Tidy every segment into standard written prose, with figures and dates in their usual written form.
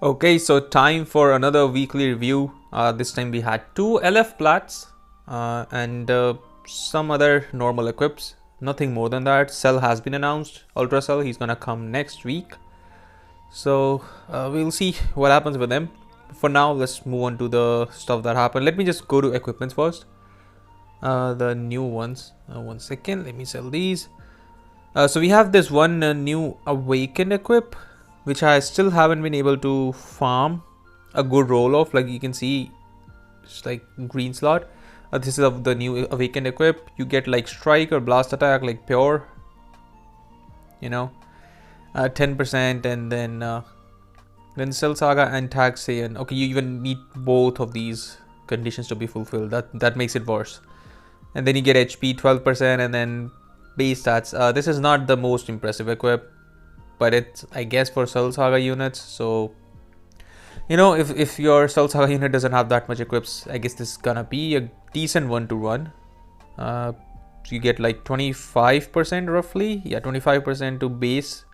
Okay, so time for another weekly review. This time we had two LF plats and some other normal equips. Nothing more than that. Cell has been announced. Ultra Cell, he's gonna come next week. So we'll see what happens with him. For now, let's move on to the stuff that happened. Let me just go to equipments first. The new ones. One second, let me sell these. So we have this one new Awakened equip, which I still haven't been able to farm a good roll of. Like you can see, it's like green slot. This is of the new Awakened equip. You get like strike or blast attack, like pure, you know, 10%, and then Cell Saga and Tag Saiyan. Okay, you even need both of these conditions to be fulfilled. That makes it worse. And then you get HP 12%, and then base stats. This is not the most impressive equip, but it's, I guess, for Cell Saga units. So you know, if your Cell Saga unit doesn't have that much equips, I guess this is gonna be a decent one to run. So you get like 25% roughly, yeah, 25% to base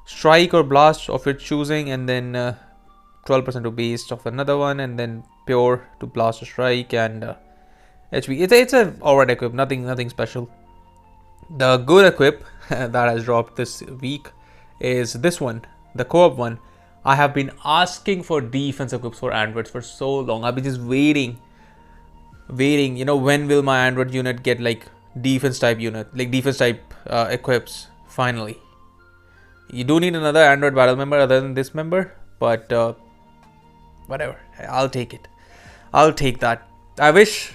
strike or blast of your choosing, and then 12% to base of another one, and then pure to blast or strike, and HP. It's a alright equip, nothing special. The good equip that has dropped this week is this one, the co-op one. I have been asking for defense equips for androids for so long. I've been just waiting. You know, when will my android unit get like defense type unit, like defense type equips? Finally, you do need another android battle member other than this member, but whatever. I'll take it. I'll take that. I wish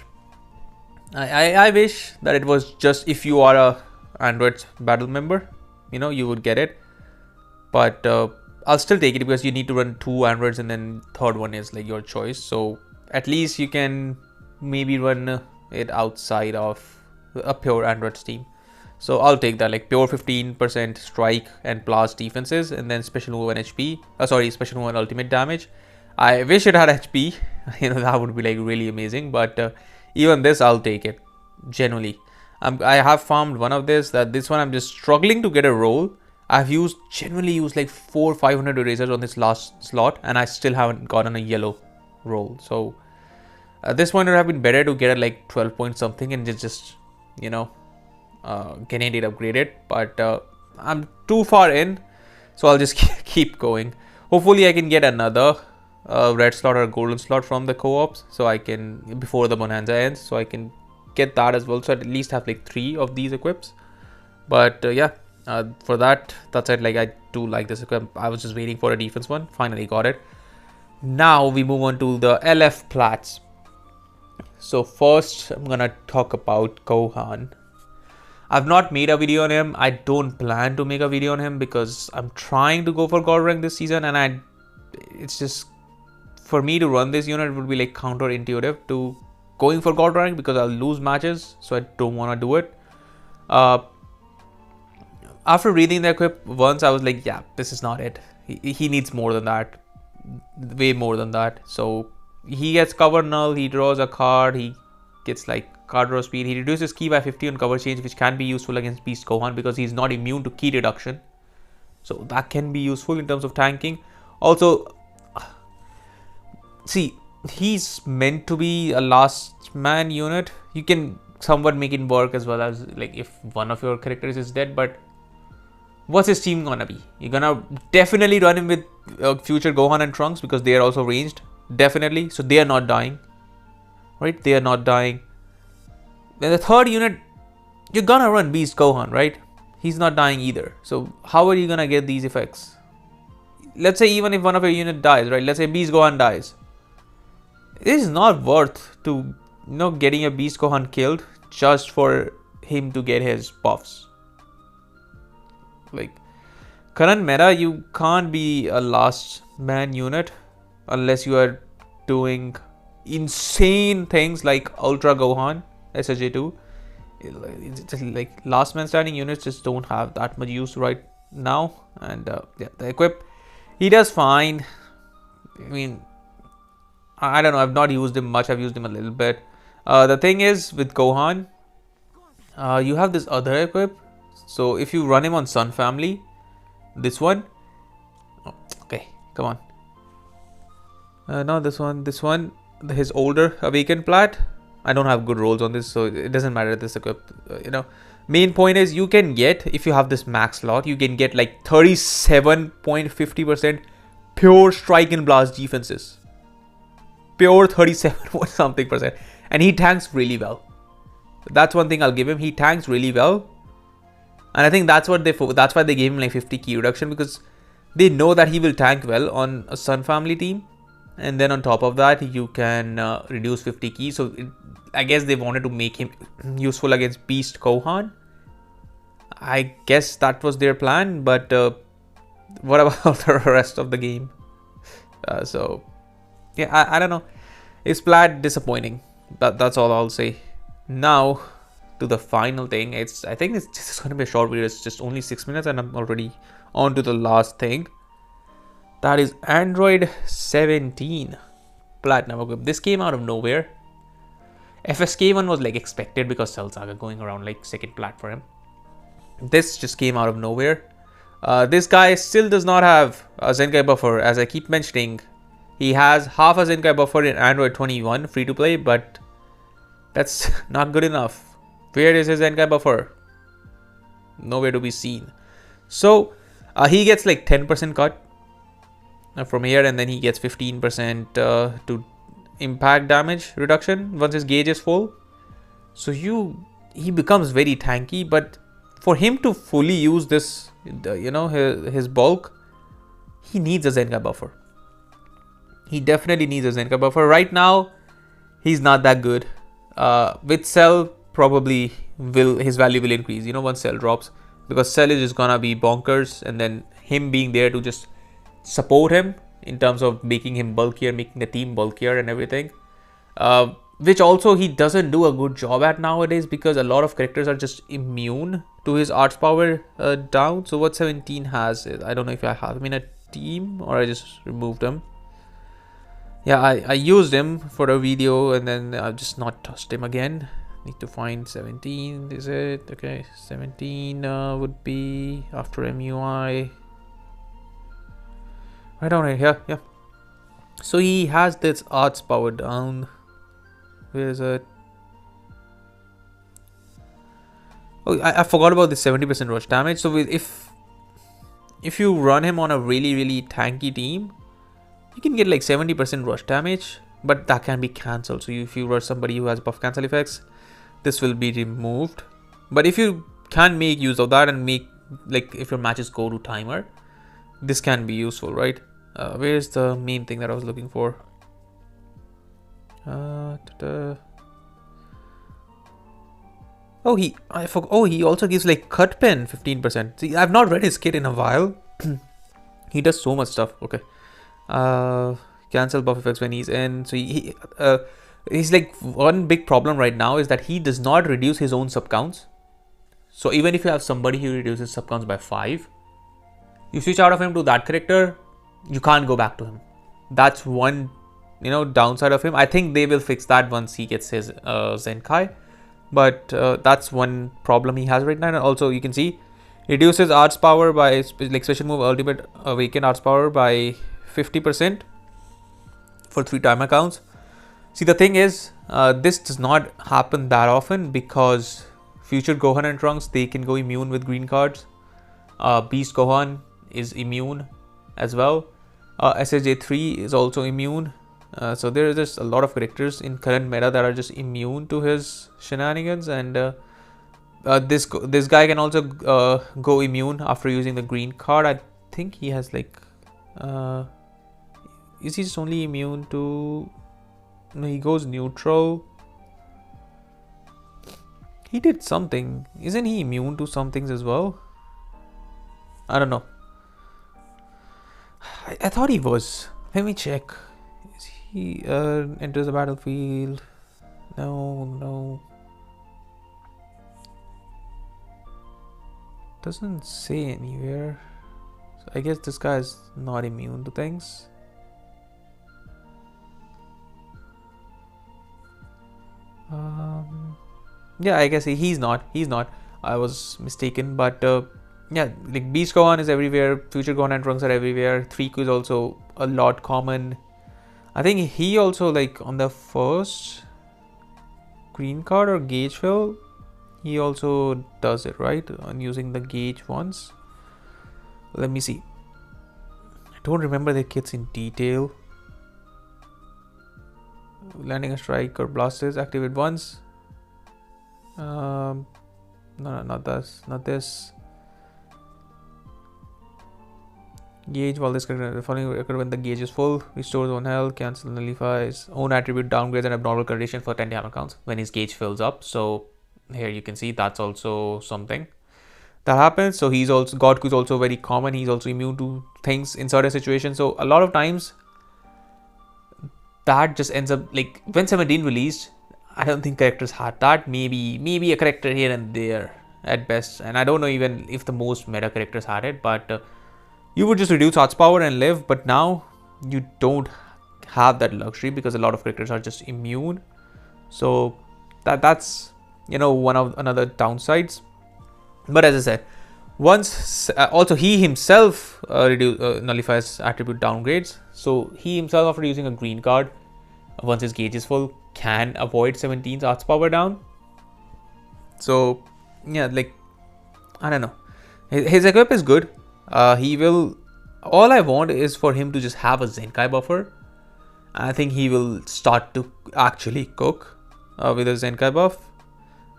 that it was just if you are a Android battle member, you know, you would get it. But I'll still take it because you need to run two Androids, and then third one is like your choice. So at least you can maybe run it outside of a pure Android team. So I'll take that, like pure 15% strike and blast defenses, and then special move and HP. Special move and ultimate damage. I wish it had HP. You know, that would be like really amazing. But even this, I'll take it. Genuinely, I have farmed one of this. This one I'm just struggling to get a roll. I've genuinely used like 400-500 erasers on this last slot, and I still haven't gotten a yellow roll. So at this point, it would have been better to get it like 12 point something and just you know, getting it upgraded. But I'm too far in, so I'll just keep going. Hopefully, I can get another red slot or golden slot from the co-ops, so I can, before the bonanza ends, so I can get that as well. So I'd at least have like 3 of these equips. But yeah. For that's it. Like, I do like this equip. I was just waiting for a defense one. Finally got it. Now we move on to the LF plats. So first, I'm gonna talk about Gohan. I've not made a video on him. I don't plan to make a video on him because I'm trying to go for God rank this season, and it's just, for me to run this unit would be like counterintuitive to going for God rank because I'll lose matches. So I don't want to do it. After reading the equip once, I was like, yeah, this is not it. He needs more than that. Way more than that. So he gets cover null, he draws a card, he gets like card draw speed. He reduces ki by 50 on cover change, which can be useful against Beast Gohan because he's not immune to ki reduction. So that can be useful in terms of tanking. Also, see, he's meant to be a last man unit. You can somewhat make it work as well as like if one of your characters is dead, but what's his team gonna be? You're gonna definitely run him with future Gohan and Trunks because they are also ranged. Definitely. So they are not dying. Right? They are not dying. Then the third unit, you're gonna run Beast Gohan, right? He's not dying either. So how are you gonna get these effects? Let's say even if one of your unit dies, right? Let's say Beast Gohan dies. It is not worth to, you know, getting a Beast Gohan killed just for him to get his buffs. Like, current meta, you can't be a last man unit unless you are doing insane things like Ultra Gohan, SSJ2. It's like last man standing units just don't have that much use right now. And yeah, the equip, he does fine. I mean, I don't know, I've not used him much, I've used him a little bit. The thing is with Gohan, you have this other equip. So if you run him on Sun Family, this one, oh, okay, come on. No, this one, his older awakened plat. I don't have good rolls on this, so it doesn't matter this equip. Main point is you can get, if you have this max slot, you can get like 37.50% pure strike and blast defenses. Pure 37 something percent, and he tanks really well. That's one thing I'll give him. He tanks really well, and I think that's why they gave him like 50 key reduction, because they know that he will tank well on a Sun family team. And then on top of that, you can reduce 50 keys. So I guess they wanted to make him useful against Beast Gohan. I guess that was their plan, but what about the rest of the game? So yeah, I don't know. It's flat disappointing. That's all I'll say. Now to the final thing. I think it's just going to be a short video. It's just only 6 minutes, and I'm already on to the last thing. That is Android 17 Platinum equip. This came out of nowhere. FSK1 was like expected because Cell Saga going around like second plat for him. This just came out of nowhere. This guy still does not have a Zenkai Buffer. As I keep mentioning, he has half a Zenkai Buffer in Android 21 free to play, but that's not good enough. Where is his Zenkai Buffer? Nowhere to be seen. So he gets like 10% cut from here, and then he gets 15% to impact damage reduction once his gauge is full. So he becomes very tanky, but for him to fully use this, his bulk, he needs a Zenkai Buffer. He definitely needs a Zenkai Buffer. Right now, he's not that good. With Cell, probably his value will increase, once Cell drops, because Cell is just gonna be bonkers, and then him being there to just support him in terms of making him bulkier, making the team bulkier and everything, which also he doesn't do a good job at nowadays, because a lot of characters are just immune to his arts power down. So what 17 has, I don't know if I have him in a team or I just removed him. Yeah, I used him for a video, and then I've just not touched him again. Need to find 17. Is it? Okay, 17 would be after MUI. Right down here, yeah. So he has this arts power down. Where is it? Oh, I forgot about the 70% rush damage. So if you run him on a really tanky team, you can get like 70% rush damage, but that can be cancelled. So if you rush somebody who has buff cancel effects, this will be removed. But if you can make use of that and make, like, if your matches go to timer, this can be useful, right? Where's the main thing that I was looking for? Oh, he also gives like cut pen 15%. See, I've not read his kit in a while. He does so much stuff. Okay. Cancel buff effects when he's in. So he's like, one big problem right now is that he does not reduce his own sub counts. So even if you have somebody who reduces sub counts by 5, you switch out of him to that character, you can't go back to him. That's one, downside of him. I think they will fix that once he gets his Zenkai, but that's one problem he has right now. And also you can see, reduces arts power by, like, special move ultimate awaken arts power by 50% for 3 timer counts. See, the thing is, this does not happen that often, because future Gohan and Trunks, they can go immune with green cards. Beast Gohan is immune as well. SSJ3 is also immune. So there is just a lot of characters in current meta that are just immune to his shenanigans, and this guy can also go immune after using the green card. I think he has like, is he just only immune to? No, he goes neutral. He did something. Isn't he immune to some things as well? I don't know. I thought he was. Let me check. Is he enters the battlefield? No. Doesn't say anywhere. So I guess this guy is not immune to things. Yeah, I guess he's not. I was mistaken, but yeah, like Beast Gohan is everywhere. Future Gohan and Trunks are everywhere. 3Q is also a lot common. I think he also, like, on the first green card or gauge fill, he also does it, right? On using the gauge once. Let me see. I don't remember the kits in detail. Landing a strike or blasters, activate once. No, not this. Not this. Gauge, while this the following occur when the gauge is full, restores 1 health, cancel, nullifies, own attribute downgrades an abnormal condition for 10 damage counts when his gauge fills up. So here you can see that's also something that happens. So he's also, God is also very common. He's also immune to things in certain situations. So a lot of times that just ends up, like, when 17 released, I don't think characters had that. Maybe a character here and there at best, and I don't know even if the most meta characters had it, but you would just reduce arts power and live. But now you don't have that luxury because a lot of characters are just immune. So that's, you know, one of another downsides. But as I said, once also he himself nullifies attribute downgrades. So he himself, after using a green card, once his gauge is full, can avoid 17's arts power down. So yeah, like, I don't know, his equip is good. He will, all I want is for him to just have a Zenkai buffer. I think he will start to actually cook with a Zenkai buff,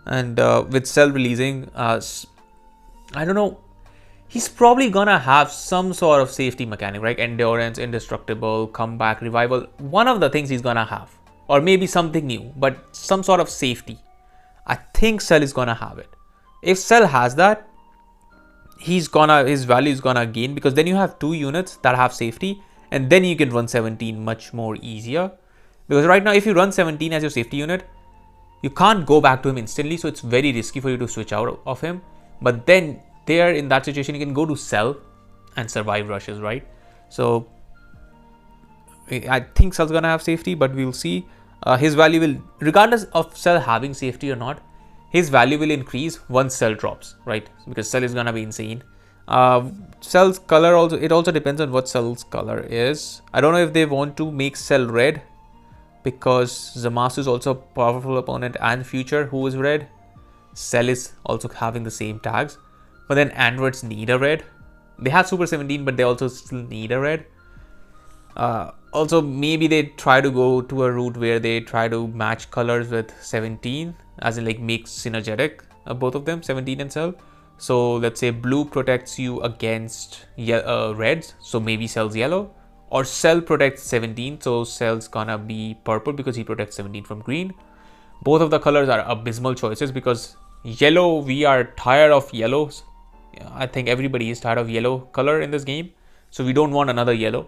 and with Cell releasing, I don't know, he's probably gonna have some sort of safety mechanic, right? Endurance, indestructible, comeback, revival. One of the things he's gonna have, or maybe something new, but some sort of safety. I think Cell is gonna have it. If Cell has that, his value is gonna gain, because then you have 2 units that have safety, and then you can run 17 much more easier. Because right now, if you run 17 as your safety unit, you can't go back to him instantly, so it's very risky for you to switch out of him. But then there, in that situation, you can go to Cell and survive rushes, right? So I think Cell's gonna have safety, but we'll see. His value will, regardless of Cell having safety or not, his value will increase once Cell drops, right? Because Cell is gonna be insane. Cell's color also, it also depends on what Cell's color is. I don't know if they want to make Cell red, because Zamasu is also a powerful opponent, and Future, who is red. Cell is also having the same tags, but then androids need a red. They have Super 17, but they also still need a red. Also, maybe they try to go to a route where they try to match colors with 17, as in, like, make synergetic both of them, 17 and Cell. So let's say blue protects you against reds, so maybe Cell's yellow, or Cell protects 17, so Cell's gonna be purple because he protects 17 from green. Both of the colors are abysmal choices, because yellow, we are tired of yellows. I think everybody is tired of yellow color in this game, so we don't want another yellow.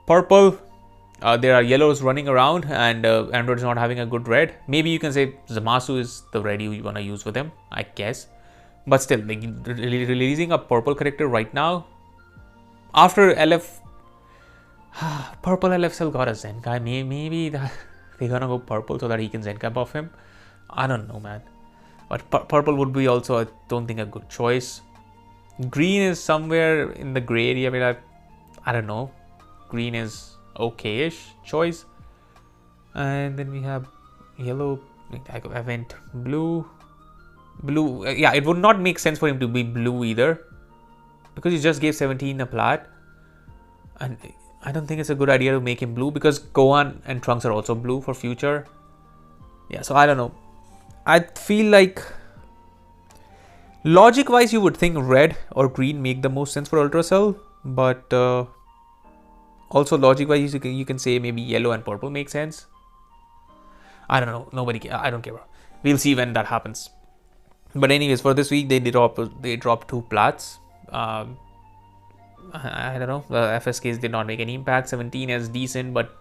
Purple, there are yellows running around, and Android is not having a good red. Maybe you can say Zamasu is the red you want to use with him, I guess. But still, like, releasing a purple character right now, after LF, purple LF Cell got a Zenkai. Maybe that they're gonna go purple so that he can Zenkai buff him. I don't know, man. But purple would be also, I don't think, a good choice. Green is somewhere in the gray area where I don't know. Green is okay-ish choice. And then we have yellow. I went blue. Blue, yeah, it would not make sense for him to be blue either, because he just gave 17 a plat. And I don't think it's a good idea to make him blue, because Gohan and Trunks are also blue for Future. Yeah, so I don't know. I feel like, logic wise, you would think red or green make the most sense for Ultra Cell, but also logic wise, you can say maybe yellow and purple make sense. I don't know. I don't care. We'll see when that happens. But anyways, for this week, they dropped 2 plats. I don't know. The FSKs did not make any impact. 17 is decent, but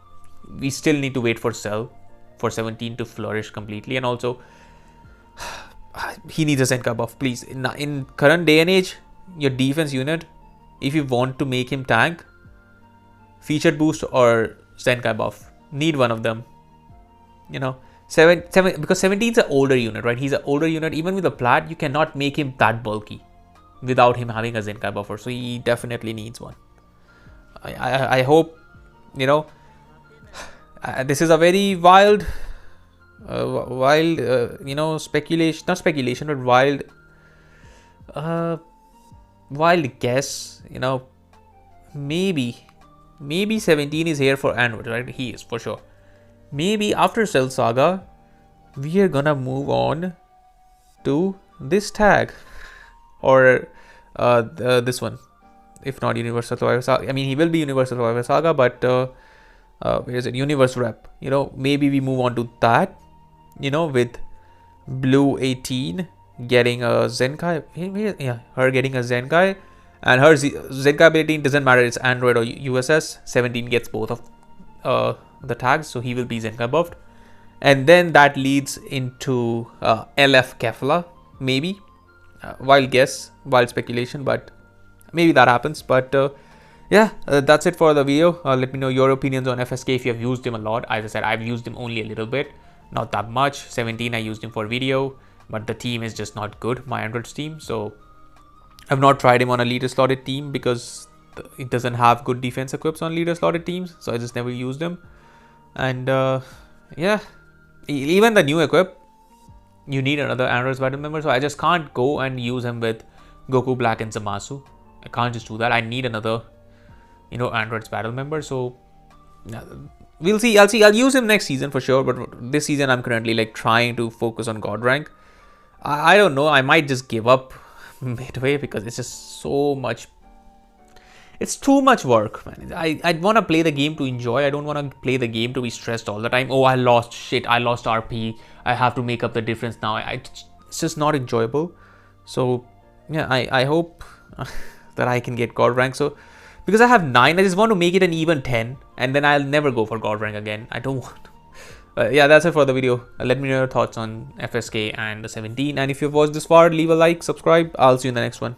we still need to wait for Cell for 17 to flourish completely. And also, he needs a Zenkai buff, please. In current day and age, your defense unit, if you want to make him tank, featured boost or Zenkai buff, need one of them. You know, 7 because 17 is an older unit, right? He's an older unit. Even with a plat, you cannot make him that bulky without him having a Zenkai buffer. So he definitely needs one. I hope, you know, This is a very wild, speculation, not speculation, but wild guess. Maybe 17 is here for Android, right? He is for sure. Maybe after Cell Saga, we are gonna move on to this tag, or this one. If not Universal Survivor Saga, I mean, he will be Universal Survivor Saga, but where is it? Universe Rep. Maybe we move on to that. With Blue 18 getting a Zenkai. Yeah, her getting a Zenkai. And her Zenkai 18 doesn't matter, it's Android or USS. 17 gets both of the tags, so he will be Zenkai buffed. And then that leads into LF Kefla, maybe. Wild guess, wild speculation, but maybe that happens. But yeah, that's it for the video. Let me know your opinions on FSK if you have used him a lot. As I said, I've used him only a little bit, not that much. 17 I used him for video, but the team is just not good, my Android team. So I've not tried him on a leader slotted team because it doesn't have good defense equips on leader slotted teams, so I just never used him. And yeah, even the new equip, you need another Android's battle member, so I just can't go and use him with Goku Black and Zamasu. I can't just do that. I need another Android's battle member. So we'll see. I'll use him next season for sure, but this season I'm currently like trying to focus on God rank. I don't know, I might just give up midway because it's just so much. It's too much work, man. I want to play the game to enjoy. I don't want to play the game to be stressed all the time. Oh, I lost RP. I have to make up the difference now. It's just not enjoyable. So yeah, I hope that I can get God rank. So because I have 9, I just want to make it an even 10, and then I'll never go for God rank again. I don't want to. Yeah, that's it for the video. Let me know your thoughts on FSK and the 17. And if you've watched this far, leave a like, subscribe. I'll see you in the next one.